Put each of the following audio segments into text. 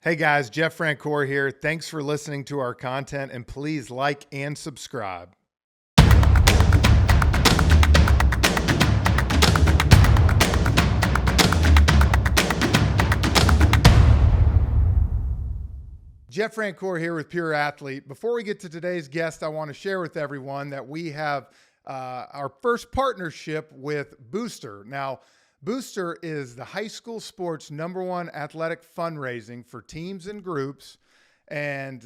Hey guys, Jeff Francoeur here. Thanks for listening to our content, and please like and subscribe. Jeff Francoeur here with Pure Athlete. Before we get to today's guest, I want to share with everyone that we have our first partnership with Booster. Now, Booster is the high school sports #1 athletic fundraising for teams and groups. And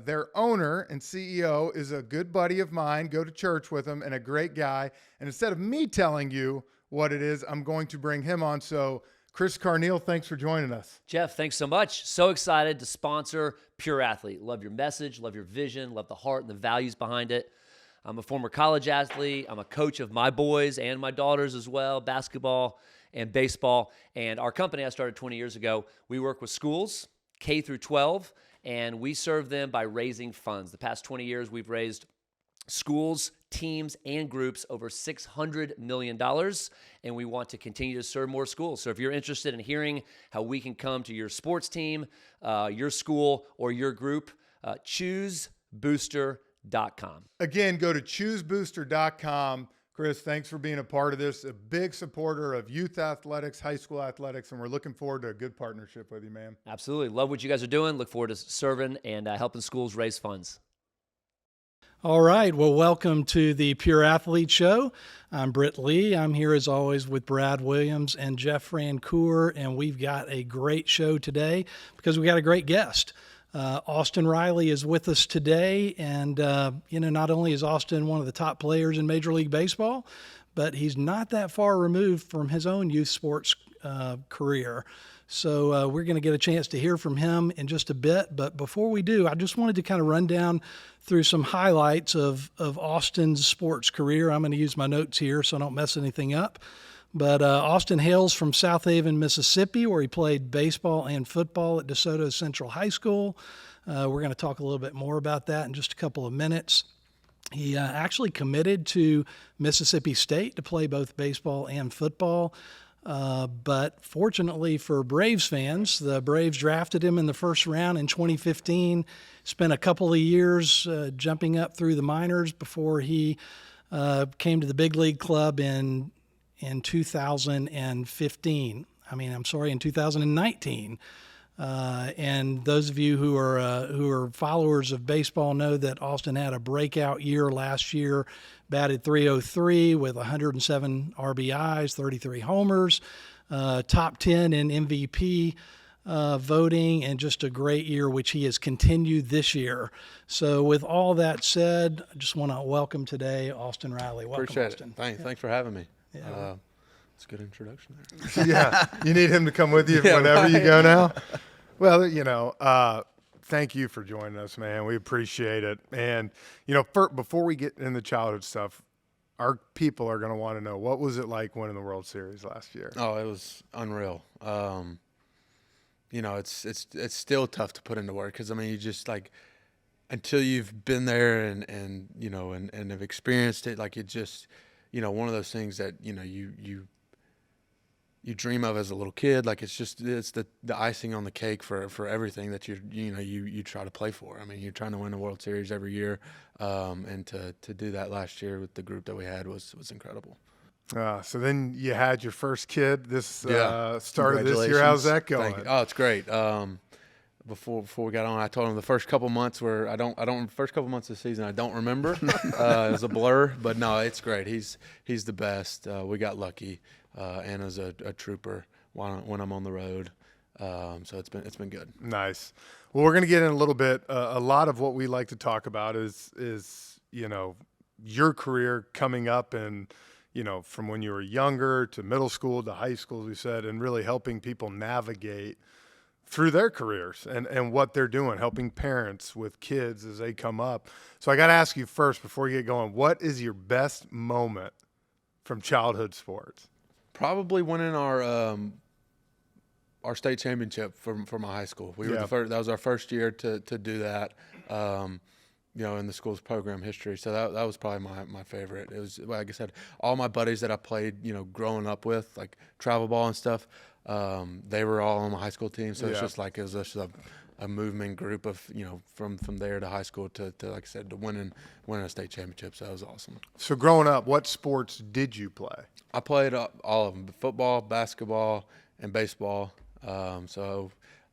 their owner and CEO is a good buddy of mine, go to church with him, and a great guy. And instead of me telling you what it is, I'm going to bring him on. So Chris Carneal, thanks for joining us. Jeff, thanks so much. So excited to sponsor Pure Athlete. Love your message, love your vision, love the heart and the values behind it. I'm a former college athlete. I'm a coach of my boys and my daughters as well, basketball and baseball. And our company I started 20 years ago, we work with schools, K through 12, and we serve them by raising funds. The past 20 years, we've raised schools, teams, and groups over $600 million, and we want to continue to serve more schools. So if you're interested in hearing how we can come to your sports team, your school, or your group, choosebooster.com. Again, go to choosebooster.com. Chris, thanks for being a part of this. A big supporter of youth athletics, high school athletics, and we're looking forward to a good partnership with you, man. Absolutely. Love what you guys are doing. Look forward to serving and helping schools raise funds. All right. Well, welcome to the Pure Athlete Show. I'm Britt Lee. I'm here as always with Brad Williams and Jeff Francoeur, and we've got a great show today because we got a great guest. Austin Riley is with us today, and not only is Austin one of the top players in Major League Baseball, but he's not that far removed from his own youth sports career. So we're going to get a chance to hear from him in just a bit. But before we do, I just wanted to kind of run down through some highlights of Austin's sports career. I'm going to use my notes here so I don't mess anything up. But Austin hails from South Haven, Mississippi, where he played baseball and football at DeSoto Central High School. We're going to talk a little bit more about that in just a couple of minutes. He actually committed to Mississippi State to play both baseball and football. But fortunately for Braves fans, the Braves drafted him in the first round in 2015, spent a couple of years jumping up through the minors before he came to the big league club in 2019. And those of you who are followers of baseball know that Austin had a breakout year last year, batted .303 with 107 RBIs, 33 homers, top 10 in MVP voting, and just a great year, which he has continued this year. So with all that said, I just want to welcome today Austin Riley. Welcome, Appreciate Austin. it. Thanks for having me. Yeah. It's a good introduction there. Yeah, you need him to come with you whenever you go now. Well, thank you for joining us, man. We appreciate it. And, before we get into childhood stuff, our people are going to want to know, what was it like winning the World Series last year? Oh, it was unreal. It's still tough to put into work because, you just until you've been there and have experienced it, it just, one of those things that, you dream of as a little kid. It's the icing on the cake for everything that you try to play for. You're trying to win the World Series every year, and to do that last year with the group that we had was incredible. So then you had your first kid start of this year. How's that going? Oh, it's great. Before we got on, I told him the first couple months first couple months of the season I don't remember. It was a blur, but no, it's great. He's the best. We got lucky. Anna's a trooper when I'm on the road. So it's been good. Nice. Well, we're going to get in a little bit. A lot of what we like to talk about is your career coming up and, from when you were younger to middle school to high school, as we said, and really helping people navigate through their careers and what they're doing, helping parents with kids as they come up. So I got to ask you first, before you get going, what is your best moment from childhood sports? Probably winning our state championship for my high school. We were the first. That was our first year to do that. In the school's program history. So that was probably my favorite. It was, like I said, all my buddies that I played, growing up with, like travel ball and stuff, They were all on my high school team, so it's Yeah. just like it was just a movement group of from there to high school to like I said to winning a state championship. So that was awesome. So growing up, what sports did you play? I played all of them: football, basketball, and baseball.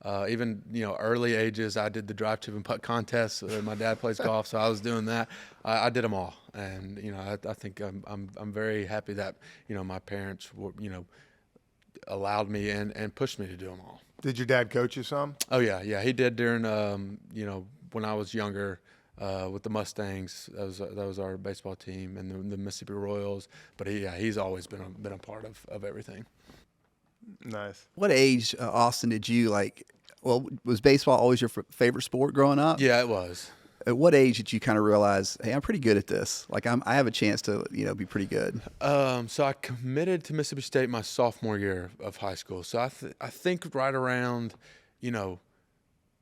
Even early ages, I did the drive, chip, and putt contests. My dad plays golf, so I was doing that. I did them all, and I think I'm very happy that my parents were allowed me and pushed me to do them all. Did your dad coach you some? Oh yeah, he did during when I was younger with the Mustangs. That was our baseball team and the Mississippi Royals. But he's always been a part of everything. Nice. What age, Austin, did you like? Well, was baseball always your favorite sport growing up? Yeah, it was. At what age did you kind of realize, hey, I'm pretty good at this? Like I have a chance to be pretty good. So I committed to Mississippi State my sophomore year of high school. So I think right around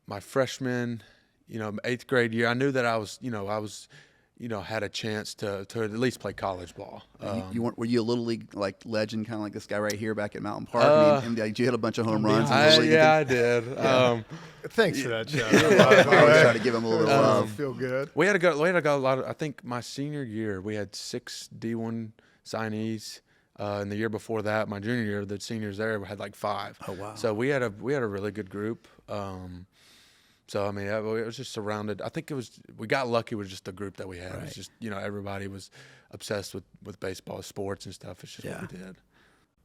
my freshman 8th grade year, I knew that I was had a chance to at least play college ball. Were you a little league like legend, kind of like this guy right here back at Mountain Park? Did you hit a bunch of home runs? I did. Yeah. Thanks for that, Joe. I always try to give him a little love. Feel good. We had got a lot of. I think my senior year we had 6 D1 signees. And the year before that, my junior year, the seniors there had like 5. Oh wow! So we had a really good group. So I mean, it was just surrounded. I think we got lucky with just the group that we had. It was just everybody was obsessed with baseball, sports, and stuff. It's just what we did.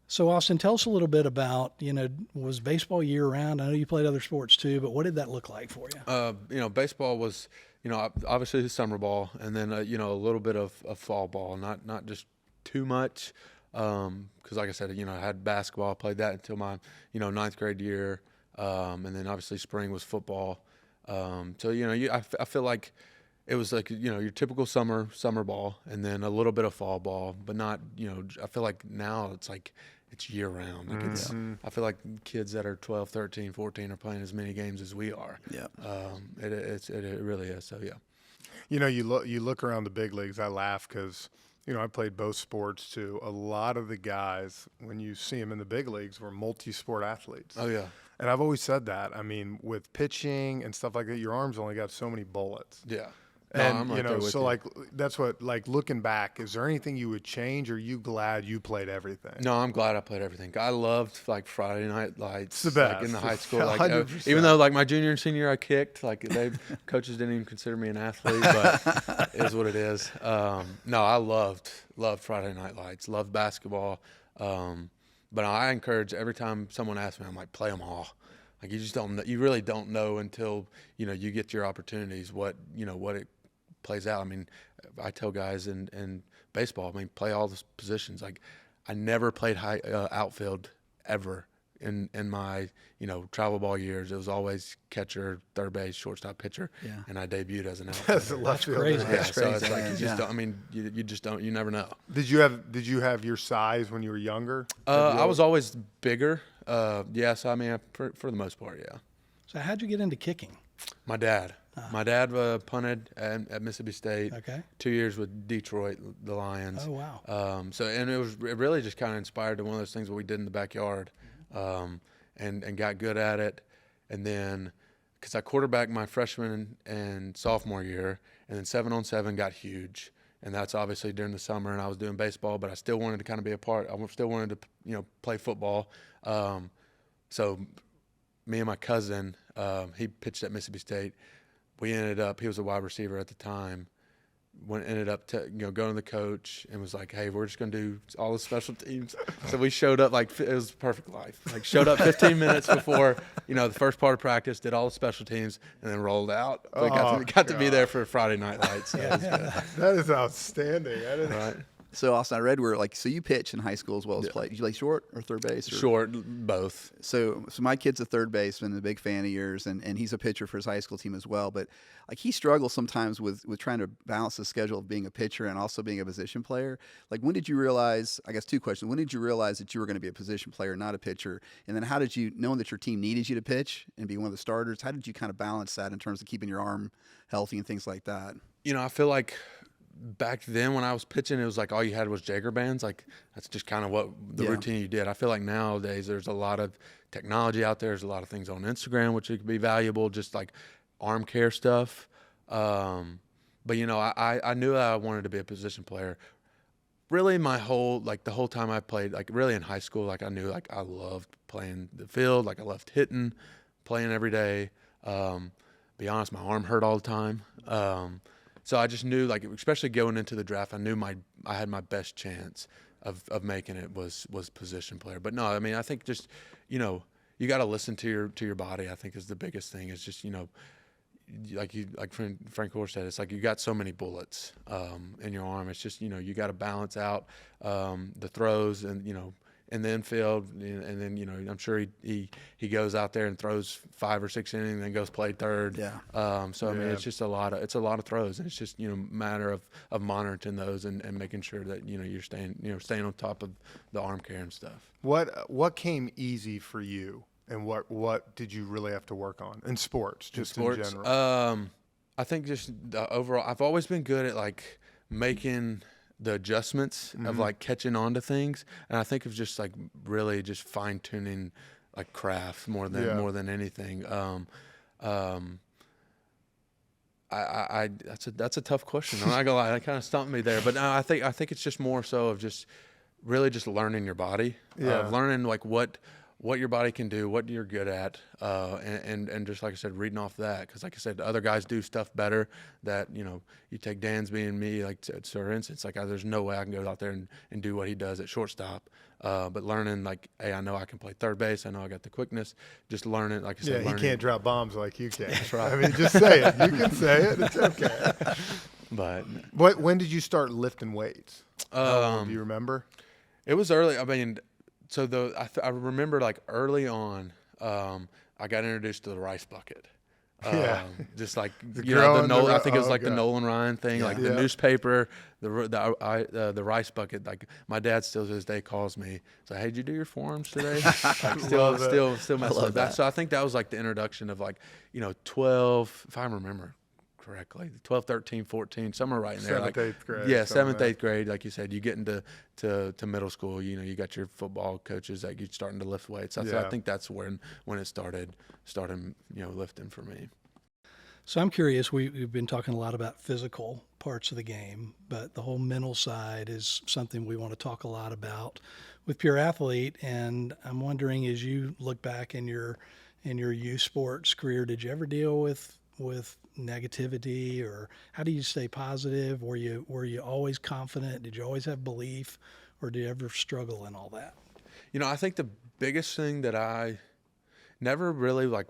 So Austin, tell us a little bit about, was baseball year round? I know you played other sports too, but what did that look like for you? Baseball was, obviously the summer ball, and then a little bit of fall ball, not just too much. Because like I said, I had basketball. I played that until my 9th grade year, and then obviously spring was football. I feel like it was like your typical summer ball, and then a little bit of fall ball, but not I feel like now it's like it's year round. Like I feel like kids that are 12, 13, 14 are playing as many games as we are. Yeah. It really is. So yeah. You look around the big leagues. I laugh because I played both sports too. A lot of the guys, when you see them in the big leagues, were multi-sport athletes. Oh yeah. And I've always said that. I mean, with pitching and stuff like that, your arms only got so many bullets. Yeah. And I'm right there with you. like that's what, like, looking back, is there anything you would change, or are you glad you played everything? No, I'm glad I played everything. I loved like Friday night lights. It's the best. Like in the high school, like 100%. even though like my junior and senior I kicked, like coaches didn't even consider me an athlete, but it is what it is. No, I loved Friday night lights. Loved basketball. But I encourage every time someone asks me, I'm like, play them all. Like you really don't know until you get your opportunities what it plays out. I mean, I tell guys in baseball, I mean, play all the positions. Like, I never played outfield ever in my travel ball years. It was always catcher, third base, shortstop, pitcher, and I debuted as an outfielder. That's a left fielder. crazy. Yeah, That's so crazy. it's like you just Yeah. don't. I mean, you just don't. You never know. Did you have your size when you were younger? I was always bigger. So I mean, for the most part, yeah. So how'd you get into kicking? My dad. My dad punted at Mississippi State. Okay. 2 years with Detroit, the Lions. Oh, wow. And it really just kind of inspired to one of those things that we did in the backyard, and got good at it. And then, because I quarterbacked my freshman and sophomore year, and then 7-on-7 got huge. And that's obviously during the summer, and I was doing baseball, but I still wanted to kind of be a part. I still wanted to, play football. So me and my cousin, he pitched at Mississippi State. He was a wide receiver at the time. Ended up going to the coach and was like, hey, we're just going to do all the special teams. So we showed up it was perfect life. Like, showed up 15 minutes before, the first part of practice, did all the special teams, and then rolled out. So got to be there for Friday night lights. So it was good. That is outstanding. Right. So Austin, I read where so you pitch in high school as well as play. Did you play short or third base? Or? Short, both. So my kid's a third baseman, a big fan of yours, and he's a pitcher for his high school team as well. But like, he struggles sometimes with trying to balance the schedule of being a pitcher and also being a position player. Like, when did you realize? I guess 2 questions. When did you realize that you were going to be a position player, not a pitcher? And then how did you, knowing that your team needed you to pitch and be one of the starters, how did you kind of balance that in terms of keeping your arm healthy and things like that? I feel like back then when I was pitching, it was like all you had was Jaeger bands. Like that's just kind of what the routine you did. I feel like nowadays there's a lot of technology out there. There's a lot of things on Instagram which could be valuable, just like arm care stuff. But you know, I knew that I wanted to be a position player. Really, the whole time I played, like really in high school, like I knew like I loved playing the field, like I loved hitting, playing every day. Be honest, my arm hurt all the time. So I just knew, like, especially going into the draft, I knew I had my best chance of making it was position player. But no, I mean, I think just, you know, you got to listen to your body. I think is the biggest thing. Is just, you know, like Frank Gore said, it's like you got so many bullets in your arm. It's just, you know, you got to balance out the throws and, you know, in the infield, and then, you know, I'm sure he goes out there and throws 5 or 6 innings and then goes play third. Yeah. So I mean, it's just a lot of throws, and it's just, you know, matter of monitoring those and making sure that, you know, you're staying on top of the arm care and stuff. What came easy for you, and what did you really have to work on in sports, in general? I think just the overall, I've always been good at like making the adjustments of like catching on to things, and I think of just like really just fine tuning like craft more than anything. That's a tough question. I'm not gonna lie, that kind of stumped me there. But no, I think it's just more so of just really just learning your body, learning like what your body can do, what you're good at, and just like I said, reading off that. Because like I said, other guys do stuff better that, you know, you take Dansby and me, like, for instance, like there's no way I can go out there and do what he does at shortstop. But learning, like, hey, I know I can play third base. I know I got the quickness. Just learning, like I said. Yeah, he can't drop bombs like you can. That's right. I mean, just say it. You can say it. It's okay. But when did you start lifting weights? Do you remember? It was early. I mean, so I remember like early on, I got introduced to the rice bucket. Just like, you know, I think it was like the Nolan Ryan thing, like the newspaper, the rice bucket. Like my dad still to this day calls me, so, hey, did you do your forms today? Like still messing with that. So I think that was like the introduction of, like, you know, 12, if I remember correctly, 12, 13, 14, somewhere right in there. 7th, 8th grade. Yeah, 7th, 8th grade. Like you said, you get into to middle school, you know, you got your football coaches that you're starting to lift weights. So I think that's when it started, you know, lifting for me. So I'm curious, we've been talking a lot about physical parts of the game, but the whole mental side is something we want to talk a lot about with Pure Athlete. And I'm wondering, as you look back in your youth sports career, did you ever deal with negativity, or how do you stay positive? Were you always confident? Did you always have belief, or did you ever struggle in all that? You know, I think the biggest thing that I never really like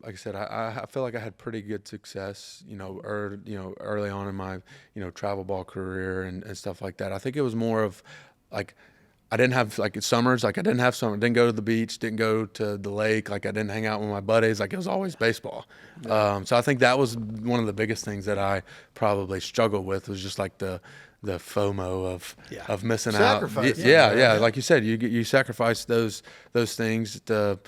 I said, I feel like I had pretty good success, you know, early on in my, you know, travel ball career and stuff like that. I think it was more of like, I didn't have like summers, like I didn't have summer, didn't go to the beach, didn't go to the lake, like I didn't hang out with my buddies, like it was always baseball. Yeah. So I think that was one of the biggest things that I probably struggled with, was just like the FOMO of missing out. Yeah. Like you said, you sacrifice those things to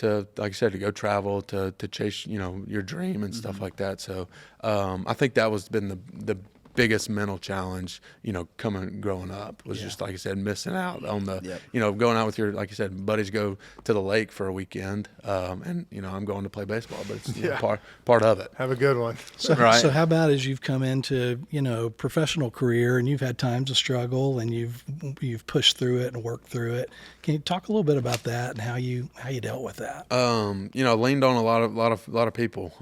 like I said, to go travel, to chase, you know, your dream and stuff like that. So I think that was been the biggest mental challenge, you know, growing up, was just, like I said, missing out on the, you know, going out with your, like you said, buddies go to the lake for a weekend, and, you know, I'm going to play baseball, but it's you know, part of it. Have a good one. So how about as you've come into, you know, professional career and you've had times of struggle and you've pushed through it and worked through it, can you talk a little bit about that and how you dealt with that? You know, leaned on a lot of people.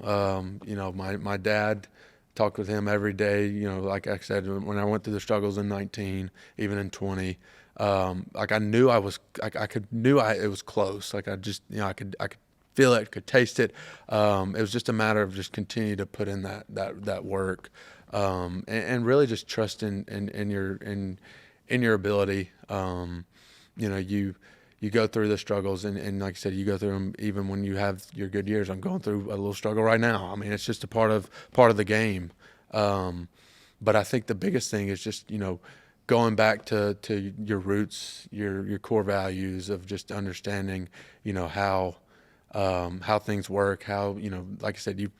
You know, my dad, talked with him every day, you know, like I said, when I went through the struggles in 19, even in 20, like I knew it was close. Like I just, you know, I could feel it, could taste it. It was just a matter of just continue to put in that work, and really just trust in your ability. You know, you go through the struggles, and like I said, you go through them even when you have your good years. I'm going through a little struggle right now. I mean, it's just a part of the game. But I think the biggest thing is just, you know, going back to your roots, your core values of just understanding, you know, how things work, how, you know, like I said,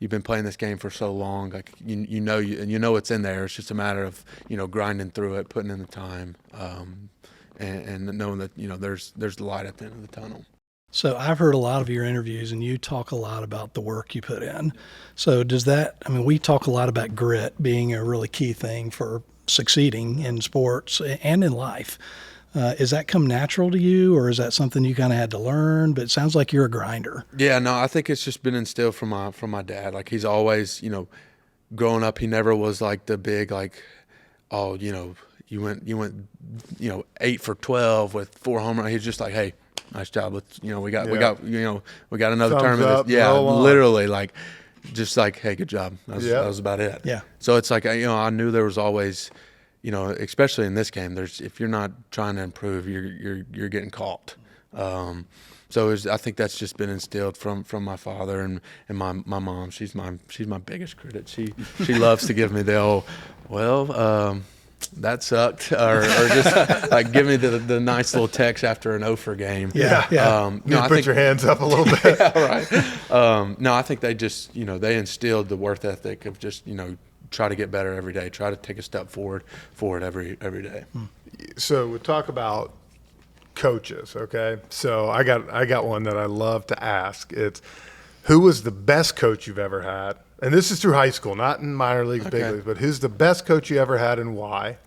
you've been playing this game for so long, like you know it's in there. It's just a matter of grinding through it, putting in the time, and knowing that there's the light at the end of the tunnel. So I've heard a lot of your interviews, and you talk a lot about the work you put in. So we talk a lot about grit being a really key thing for succeeding in sports and in life. Is that come natural to you, or is that something you kind of had to learn? But it sounds like you're a grinder. Yeah, no, I think it's just been instilled from my dad. Like, he's always, growing up, he never was like the big, like, oh, you went 8 for 12 with 4 home runs. He's just like, hey, nice job. Let's, we got another Thumbs tournament. up, Yeah, roll on. literally, like, just like, hey, good job. That was about it. Yeah. So it's like, I knew there was always, especially in this game, if you're not trying to improve, you're getting caught. So I think that's just been instilled from my father and my mom. She's my biggest critic. She loves to give me the old, well, that sucked, or just like give me the nice little text after an 0 game. Yeah. I think your hands up a little bit. Yeah, right. No, I think they just they instilled the work ethic of just try to get better every day, try to take a step forward every day. So we talk about coaches, okay? So I got one that I love to ask. It's, who was the best coach you've ever had? And this is through high school, not in minor leagues, big leagues, but who's the best coach you ever had and why?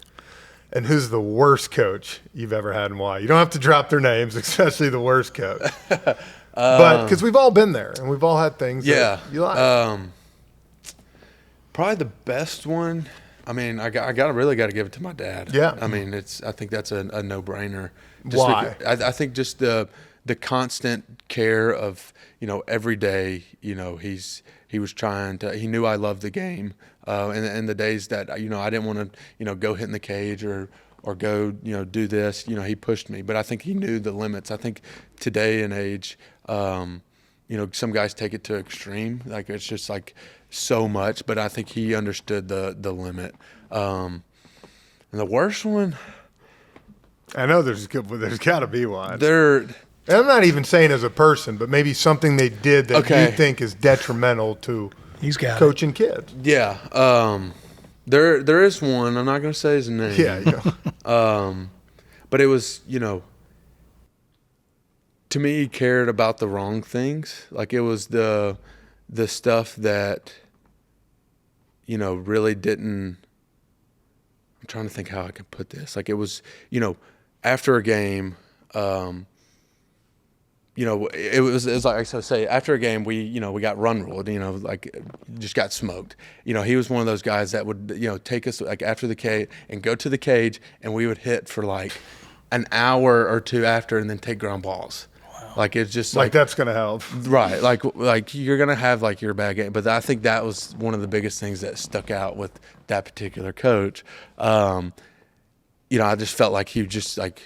And who's the worst coach you've ever had and why? You don't have to drop their names, especially the worst coach. But because we've all been there and we've all had things that you like. Probably the best one. I mean, I really got to give it to my dad. Yeah. I mean, I think that's a no-brainer. Why? I think just the constant care of every day. He was trying to. He knew I loved the game. And the days that I didn't want to go hit in the cage or go do this. He pushed me, but I think he knew the limits. I think today and age, some guys take it to extreme. Like, it's just like so much, but I think he understood the limit. And the worst one, I know there's got to be one. and I'm not even saying as a person, but maybe something they did that you think is detrimental to coaching kids. Yeah. There is one. I'm not going to say his name. Yeah. But it was, to me, he cared about the wrong things. Like, it was the stuff that, really didn't. I'm trying to think how I can put this. Like, it was, after a game, it was like I say, after a game, we got run ruled, like, just got smoked. He was one of those guys that would, take us like after the cage and go to the cage, and we would hit for like an hour or two after, and then take ground balls. Wow. Like, it's just like that's going to help. Right. Like you're going to have like your bad game. But I think that was one of the biggest things that stuck out with that particular coach. I just felt like he just like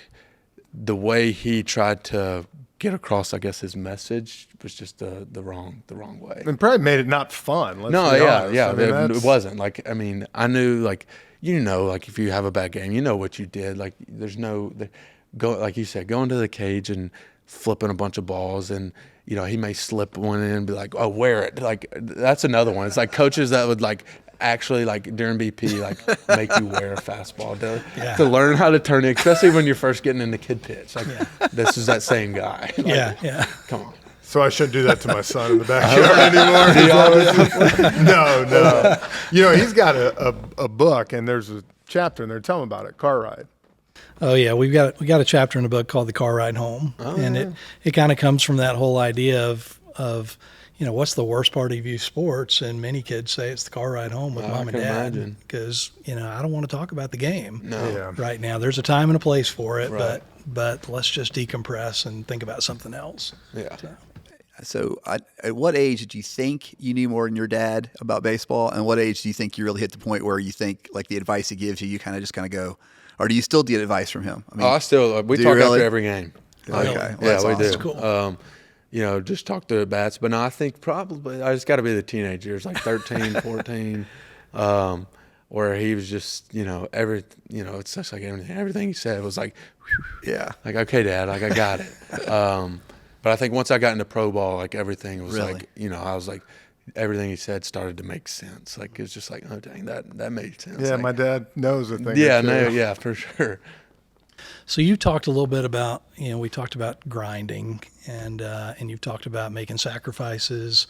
the way he tried to get across, I guess, his message was just the wrong way. And probably made it not fun. Let's be honest. I mean, it wasn't. Like, I mean, I knew, like, like if you have a bad game, what you did. Like, there's like you said, going to the cage and flipping a bunch of balls, and he may slip one in and be like, oh, wear it. Like, that's another one. It's like coaches that would like actually, like, during BP, like, make you wear a fastball to learn how to turn it, especially when you're first getting into kid pitch. Like, this is that same guy. Like, come on. So I shouldn't do that to my son in the backyard anymore. No. He's got a book, and there's a chapter in there. Tell him about it. Car ride. Oh yeah, we got a chapter in a book called The Car Ride Home, and it kind of comes from that whole idea of what's the worst part of youth sports, and many kids say it's the car ride home with mom and dad, because I don't want to talk about the game right now. There's a time and a place for it, but let's just decompress and think about something else. So at what age did you think you knew more than your dad about baseball, and what age do you think you really hit the point where you think, like, the advice he gives you kind of go, or do you still get advice from him? I mean, we talk after every game. Okay. Yeah, Well, we do. That's cool. Just talk to the bats. But no, I think probably I just got to be the teenage years, like 13, 14, where he was just, it's just like everything he said was like, like, okay, Dad, like, I got it. But I think once I got into pro ball, like, everything was like, I was like, everything he said started to make sense. Like it's just like, oh dang, that made sense. Yeah, like, my dad knows a thing. Yeah, or two. no, yeah, for sure. So you talked a little bit about, we talked about grinding, and you've talked about making sacrifices,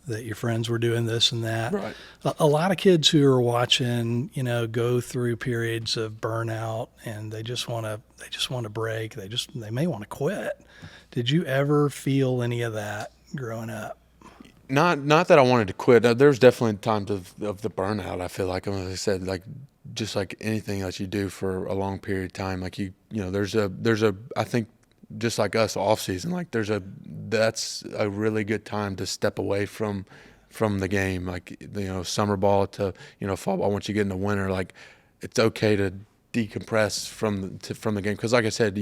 that your friends were doing this and that. Right. A lot of kids who are watching, go through periods of burnout, and they just want to break. They may want to quit. Did you ever feel any of that growing up? Not that I wanted to quit. There's definitely times of the burnout. I feel like, as I said, like just like anything that you do for a long period of time, like there's a I think just like us off season, like that's a really good time to step away from the game. Like summer ball to fall ball. Once you get into winter, like it's okay to decompress from the game, because like I said,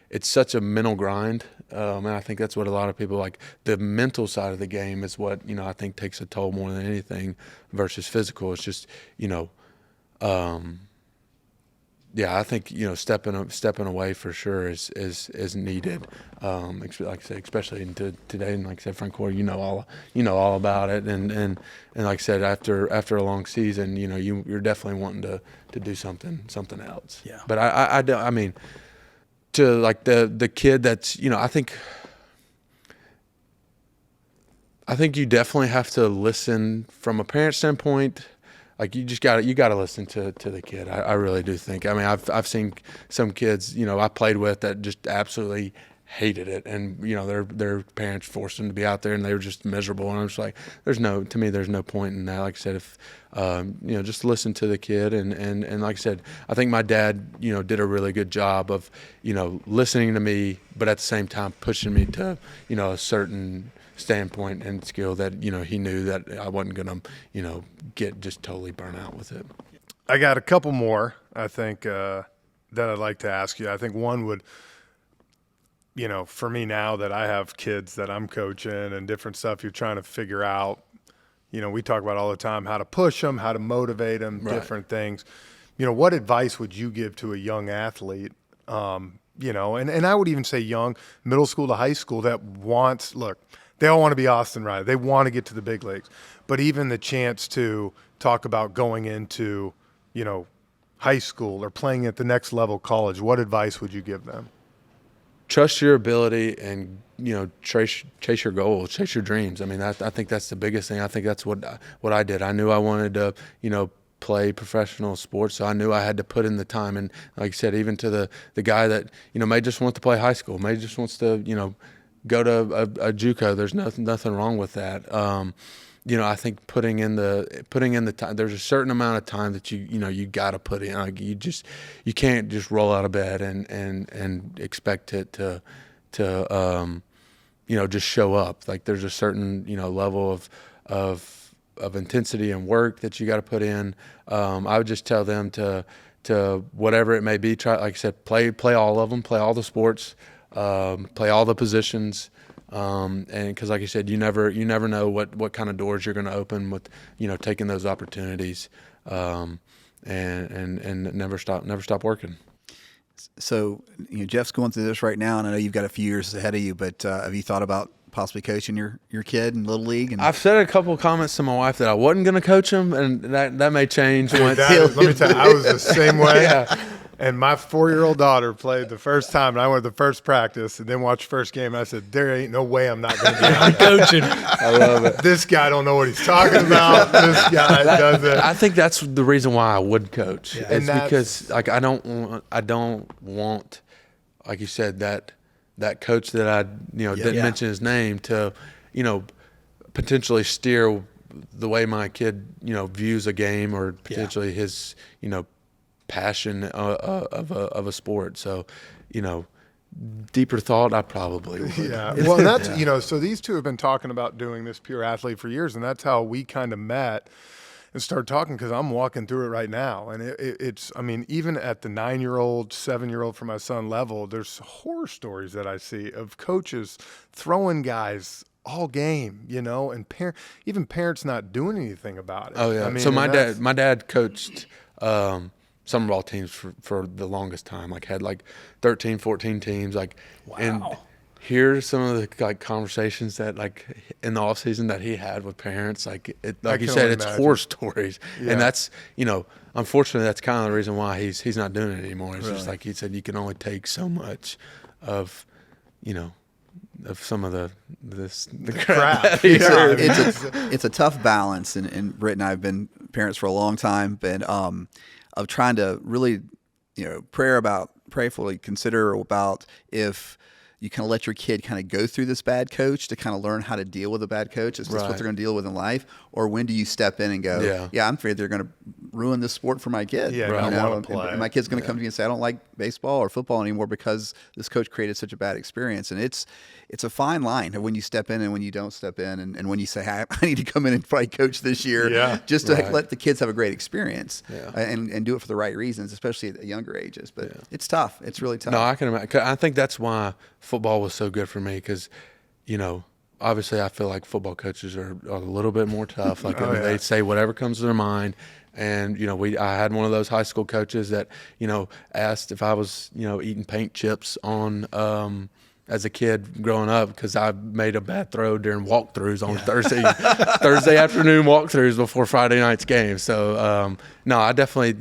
it's such a mental grind, and I think that's what a lot of people like. The mental side of the game is what I think takes a toll more than anything versus physical. It's just I think stepping away for sure is needed. Like I said, especially into today, and like I said, Frank Core, all about it, and like I said, after a long season, you're definitely wanting to do something else. Yeah. But I mean, to like the kid that's I think you definitely have to listen from a parent standpoint. Like you gotta listen to the kid. I really do think. I mean, I've seen some kids I played with that just absolutely hated it, and their parents forced them to be out there, and they were just miserable. And I'm just like, there's no point in that. Like I said, if just listen to the kid, and like I said, I think my dad did a really good job of listening to me, but at the same time pushing me to a certain standpoint and skill that he knew that I wasn't gonna get just totally burnt out with it. I got a couple more, I think, that I'd like to ask you. I think one would, for me now that I have kids that I'm coaching and different stuff you're trying to figure out, we talk about all the time how to push them, how to motivate them, Right. different things. What advice would you give to a young athlete, and I would even say young, middle school to high school, that wants, look, they all want to be Austin Riley. They want to get to the big leagues. But even the chance to talk about going into, high school or playing at the next level college, what advice would you give them? Trust your ability and chase your goals, chase your dreams. I mean, I think that's the biggest thing. I think that's what I did. I knew I wanted to play professional sports, so I knew I had to put in the time. And like I said, even to the guy that may just want to play high school, may just wants to go to a JUCO. There's nothing wrong with that. I think putting in the time. There's a certain amount of time that you got to put in. Like you can't just roll out of bed and expect it to just show up. Like there's a certain level of intensity and work that you got to put in. I would just tell them to whatever it may be. Try, like I said, play all of them, play all the sports. Play all the positions, and because like you said, you never know what kind of doors you're going to open with taking those opportunities, and never stop working. So Jeff's going through this right now, and I know you've got a few years ahead of you. But have you thought about possibly coaching your kid in Little League? And I've said a couple of comments to my wife that I wasn't going to coach him, and that may change. Let me tell you, I was the same way. Yeah. And my 4-year-old daughter played the first time, and I went to the first practice and then watched the first game. And I said, there ain't no way I'm not going to be on Coaching. I love it. This guy don't know what he's talking about. This guy doesn't. I think that's the reason why I would coach. Yeah. It's because like I don't want, like you said, that coach that I didn't mention his name to potentially steer the way my kid views a game, or potentially his passion of a sport. So deeper thought, I probably would. Yeah. Well, that's so these two have been talking about doing this Pure Athlete for years, and that's how we kind of met and started talking, because I'm walking through it right now. And it's, I mean, even at the 9-year-old, 7-year-old for my son level, there's horror stories that I see of coaches throwing guys all game, and even parents not doing anything about it. Oh yeah. I mean, so my dad coached summer ball teams for the longest time. Like had like 13, 14 teams. Like, Wow. and hear some of the like conversations that like in the off season that he had with parents, like like you can said, only it's imagine. horror stories, Yeah. and that's unfortunately that's kind of the reason why he's not doing it anymore. It's just Really? like he said, you can only take so much of of some of the crap. Crap. that he's Yeah. It's a tough balance, and Britt and I have been parents for a long time, but of trying to really prayerfully consider about if you kind of let your kid kind of go through this bad coach to kind of learn how to deal with a bad coach. Is this what Right. they're going to deal with in life? Or when do you step in and go, I'm afraid they're going to ruin this sport for my kid. Yeah, Right. don't wanna play. And my kid's going to come to me and say, I don't like baseball or football anymore because this coach created such a bad experience. And it's a fine line when you step in and when you don't step in, and when you say, I need to come in and play coach this year, just to Right. let the kids have a great experience, Yeah. and do it for the right reasons, especially at younger ages. But it's tough. It's really tough. No, I can imagine. 'Cause I think that's why football was so good for me because, obviously I feel like football coaches are a little bit more tough. Like they say whatever comes to their mind. And, I had one of those high school coaches that, asked if I was, eating paint chips on as a kid growing up because I made a bad throw during walkthroughs on Thursday afternoon walkthroughs before Friday night's game. So, no, I definitely,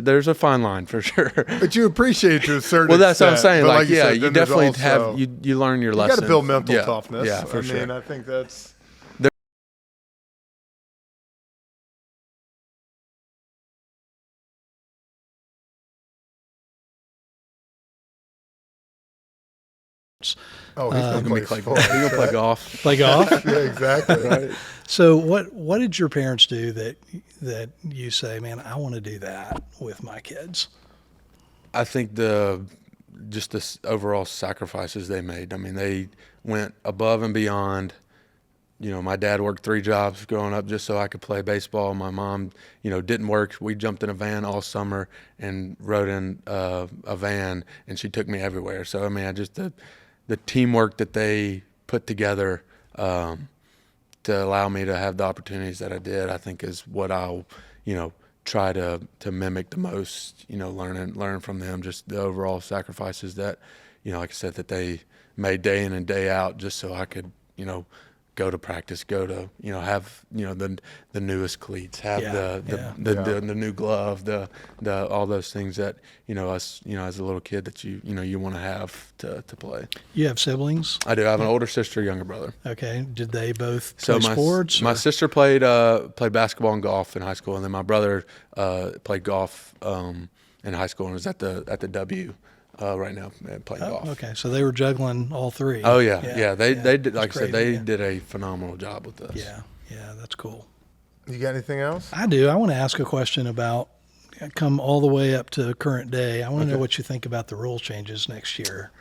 there's a fine line for sure. But you appreciate it to a certain Well, that's what I'm extent. saying. But Like, you yeah, said, you then there's definitely also- have you learn your You lesson. got to build mental Yeah, toughness. Yeah, for sure. I mean, I think that's. Oh, he's Gonna going be to like, play you sports. gonna play golf? Play golf. Yeah, exactly. Right. So what did your parents do that you say, man, I want to do that with my kids? I think just the overall sacrifices they made. I mean, they went above and beyond. My dad worked 3 jobs growing up just so I could play baseball. My mom, didn't work. We jumped in a van all summer and rode in a van, and she took me everywhere. So, I mean, the teamwork that they put together to allow me to have the opportunities that I did, I think is what I'll, try to mimic the most, learn from them, just the overall sacrifices that, like I said, that they made day in and day out just so I could, go to practice, go to, have, the newest cleats, have the new glove, the all those things that, us, as a little kid that you want to have to play. You have siblings? I do. I have an older sister, younger brother. Okay. Did they both play my sports? my or- sister played basketball and golf in high school, and then my brother played golf in high school and is at the W right now playing golf. Okay. So they were juggling all 3. Oh yeah. They did, like I said, crazy, they yeah. did a phenomenal job with us. Yeah. Yeah. That's cool. You got anything else? I do. I want to ask a question about come all the way up to current day. I want to know what you think about the rule changes next year.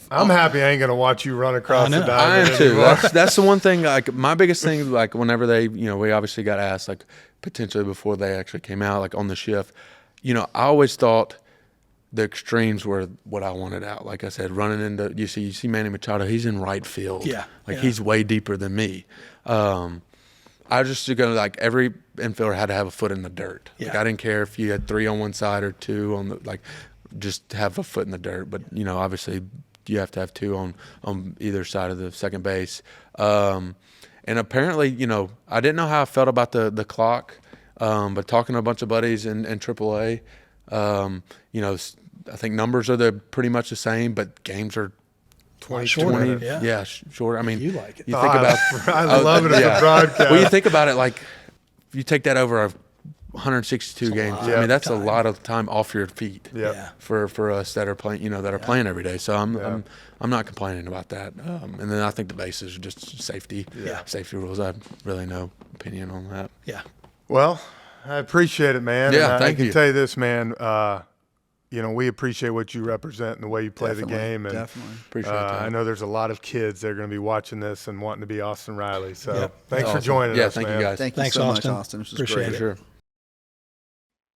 I'm happy I ain't going to watch you run across the I know. diamond I am too. anymore. That's the one thing. Like my biggest thing, like whenever they, we obviously got asked, like potentially before they actually came out, like on the shift, I always thought the extremes were what I wanted out. Like I said, running into you see Manny Machado, he's in right field. Yeah, like yeah. he's way deeper than me. I was just going to like every infielder had to have a foot in the dirt. Like Yeah. I didn't care if you had 3 on one side or 2 on the like, just have a foot in the dirt. But obviously you have to have 2 on either side of the second base. And apparently, I didn't know how I felt about the clock, but talking to a bunch of buddies in AAA, I think numbers are pretty much the same, but games are 20, Shorter, 20. yeah. shorter. I mean, You like it. You think about I love it as a broadcast. well, you think about it like if you take that over 162 games. lot of I mean, that's time. a lot of time off your feet. Yeah. Yeah. For us that are playing, playing every day. So I'm not complaining about that. And then I think the bases are just safety. Yeah. Safety rules. I have really no opinion on that. Yeah. Well, I appreciate it, man. Yeah, And I thank can you. tell you this, man. We appreciate what you represent and the way you play the Definitely, game. And definitely. Appreciate that. I know there's a lot of kids that are going to be watching this and wanting to be Austin Riley. So Yep. thanks for Awesome. joining Yeah, us, thank man. you guys. Thank you Thanks, so Austin. much, Austin. This was Appreciate great. it. Sure.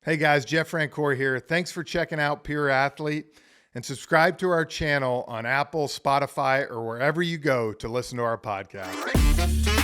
Hey guys, Jeff Rancourt here. Thanks for checking out Pure Athlete, and subscribe to our channel on Apple, Spotify, or wherever you go to listen to our podcast.